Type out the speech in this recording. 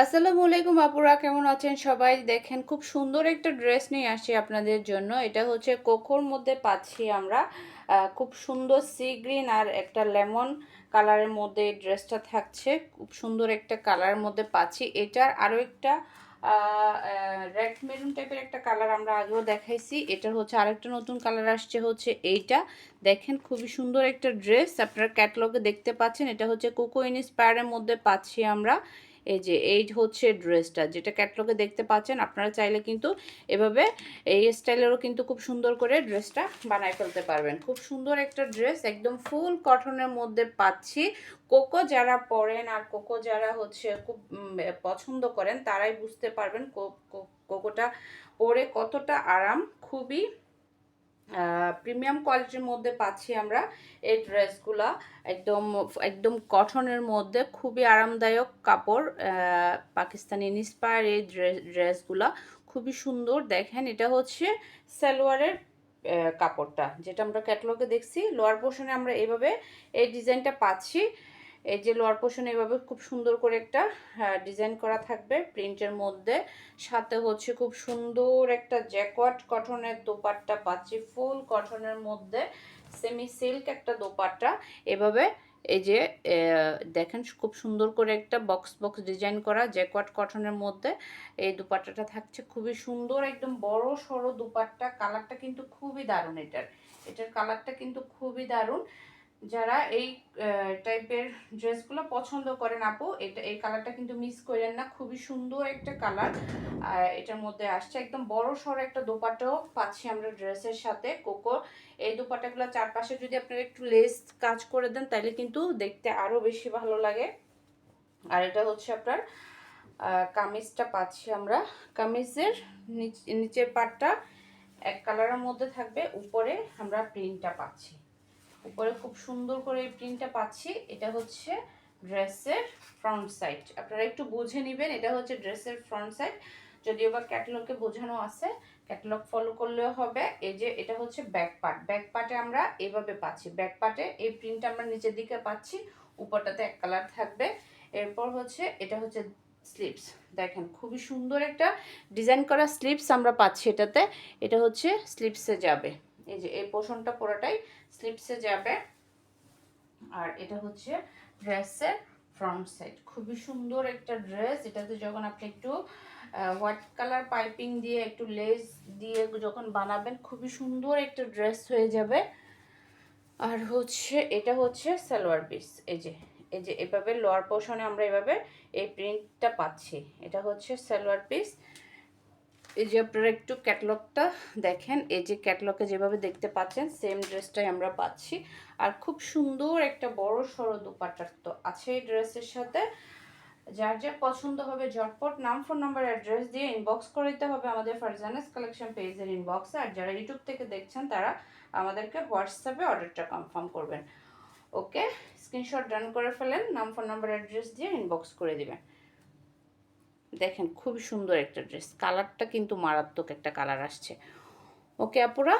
আসসালামু আলাইকুম আপুরা, কেমন আছেন সবাই? দেখেন খুব সুন্দর একটা ড্রেস নিয়ে আসছি আপনাদের জন্য। এটা হচ্ছে কোকোর মধ্যে পাচ্ছি আমরা। খুব সুন্দর সি গ্রিন আর একটা লেমন কালারের মধ্যে এই ড্রেসটা থাকছে। খুব সুন্দর একটা কালারের মধ্যে পাচ্ছি। এটার আরও একটা রেড মেরুন টাইপের একটা কালার আমরা আগেও দেখাইছি। এটার হচ্ছে আরেকটা নতুন কালার আসছে হচ্ছে এইটা। দেখেন খুবই সুন্দর একটা ড্রেস, আপনারা ক্যাটালগে দেখতে পাচ্ছেন। এটা হচ্ছে কোকো ইন্সপায়ারের মধ্যে পাচ্ছি আমরা। এই হচ্ছে ড্রেসটা, যেটা ক্যাটালগে দেখতে পাচ্ছেন। আপনারা চাইলে কিন্তু এভাবে এই স্টাইলেরও কিন্তু খুব সুন্দর করে ড্রেসটা বানায় ফেলতে পারবেন। খুব সুন্দর একটা ড্রেস, একদম ফুল কটনের মধ্যে পাচ্ছি। কোকো যারা পরেন আর কোকো যারা হচ্ছে খুব পছন্দ করেন তারাই বুঝতে পারবেন কোকোটা পরে কতটা আরাম। খুবই প্রিমিয়াম কোয়ালিটির মধ্যে পাচ্ছি আমরা এই ড্রেসগুলা। একদম একদম কটনের মধ্যে খুবই আরামদায়ক কাপড়। পাকিস্তানি ইন্সপায়ার এই ড্রেসগুলা খুবই সুন্দর। দেখেন এটা হচ্ছে সালোয়ারের কাপড়টা, যেটা আমরা ক্যাটালগে দেখছি। লোয়ার পোর্শনে আমরা এভাবে এই ডিজাইনটা পাচ্ছি। এই যে লোয়ার পোর্শন এভাবে খুব সুন্দর করে একটা ডিজাইন করা থাকবে প্রিন্টের মধ্যে। সাথে হচ্ছে খুব সুন্দর একটা জ্যাকওয়ার্ড কটনের দোপাট্টা পাচ্ছি, ফুল কটনের মধ্যে সেমি সিল্ক একটা দোপাট্টা। এভাবে এই যে দেখেন খুব সুন্দর করে একটা বক্স বক্স ডিজাইন করা জ্যাকওয়ার্ড কটনের মধ্যে এই দোপাট্টাটা থাকছে। খুবই সুন্দর, একদম বড় সড়ো দোপাট্টা। কালারটা কিন্তু খুবই দারুণ। এটার কালারটা কিন্তু খুবই দারুণ। যারা এই টাইপের ড্রেসগুলো পছন্দ করেন আপু, এই কালারটা কিন্তু মিস করেন না। খুবই সুন্দর একটা কালার এটার মধ্যে আসছে। একদম বড় সড়ো একটা দোপাট্টাও পাচ্ছি আমরা ড্রেসের সাথে। কোকো এই দোপাট্টাগুলো চারপাশে যদি আপনারা একটু লেস কাজ করে দেন তাহলে কিন্তু দেখতে আরো বেশি ভালো লাগে। আর এটা হচ্ছে আপনার কামিজটা পাচ্ছি আমরা। কামিজের নিচের পাটটা এক কালারের মধ্যে থাকবে, উপরে আমরা প্রিন্টটা পাচ্ছি। উপরে খুব সুন্দর করে এই প্রিন্টটা পাচ্ছি। এটা হচ্ছে ড্রেসের ফ্রন্ট সাইড। আপনারা একটু বুঝে নেবেন, এটা হচ্ছে ড্রেসের ফ্রন্ট সাইড। যদিও বা ক্যাটালগে বোঝানো আছে, ক্যাটালগ ফলো করলেও হবে। এই যে এটা হচ্ছে ব্যাক পার্ট। ব্যাক পার্টে আমরা এভাবে পাচ্ছি। ব্যাক পার্টে এই প্রিন্টটা আমরা নিচের দিকে পাচ্ছি, উপরটাতে এক কালার থাকবে। এরপর হচ্ছে এটা হচ্ছে স্লিপস। দেখেন খুবই সুন্দর একটা ডিজাইন করা স্লিপস আমরা পাচ্ছি এটাতে। এটা হচ্ছে স্লিপসে যাবে। এই যে এই পোর্শনটা পুরোটাই স্লিপসে যাবে। আর এটা হচ্ছে ড্রেসের ফ্রন্ট সাইড। খুবই সুন্দর একটা ড্রেস। এটাতে যখন আপনি একটু হোয়াইট কালার পাইপিং দিয়ে একটু লেস দিয়ে যখন বানাবেন, খুবই সুন্দর একটা ড্রেস হয়ে যাবে। আর হচ্ছে এটা হচ্ছে সালোয়ার পিস। এই যে এভাবে লোয়ার পোর্শনে আমরা এভাবে এই প্রিন্টটা পাচ্ছি। এটা হচ্ছে সালোয়ার পিস। এই যে আপনারা একটু ক্যাটালগটা দেখেন, এই যে ক্যাটালগে যেভাবে দেখতে পাচ্ছেন সেম ড্রেসটাই আমরা পাচ্ছি। আর খুব সুন্দর একটা বড় সড়ো দোপাট্টা তো আছে এই ড্রেসের সাথে। যার যার পছন্দ হবে ঝটপট নাম, ফোন নাম্বার, অ্যাড্রেস দিয়ে ইনবক্স করে দিতে হবে আমাদের ফারজানাস কালেকশন পেজের ইনবক্সে। আর যারা ইউটিউব থেকে দেখছেন তারা আমাদেরকে হোয়াটসঅ্যাপে অর্ডারটা কনফার্ম করবেন। ওকে, স্ক্রিনশট ডান করে ফেলেন, নাম, ফোন নাম্বার, অ্যাড্রেস দিয়ে ইনবক্স করে দিবেন। দেখেন খুবই সুন্দর একটা ড্রেস, কালারটা কিন্তু মারাত্মক একটা কালার আসছে। ওকে আপুরা।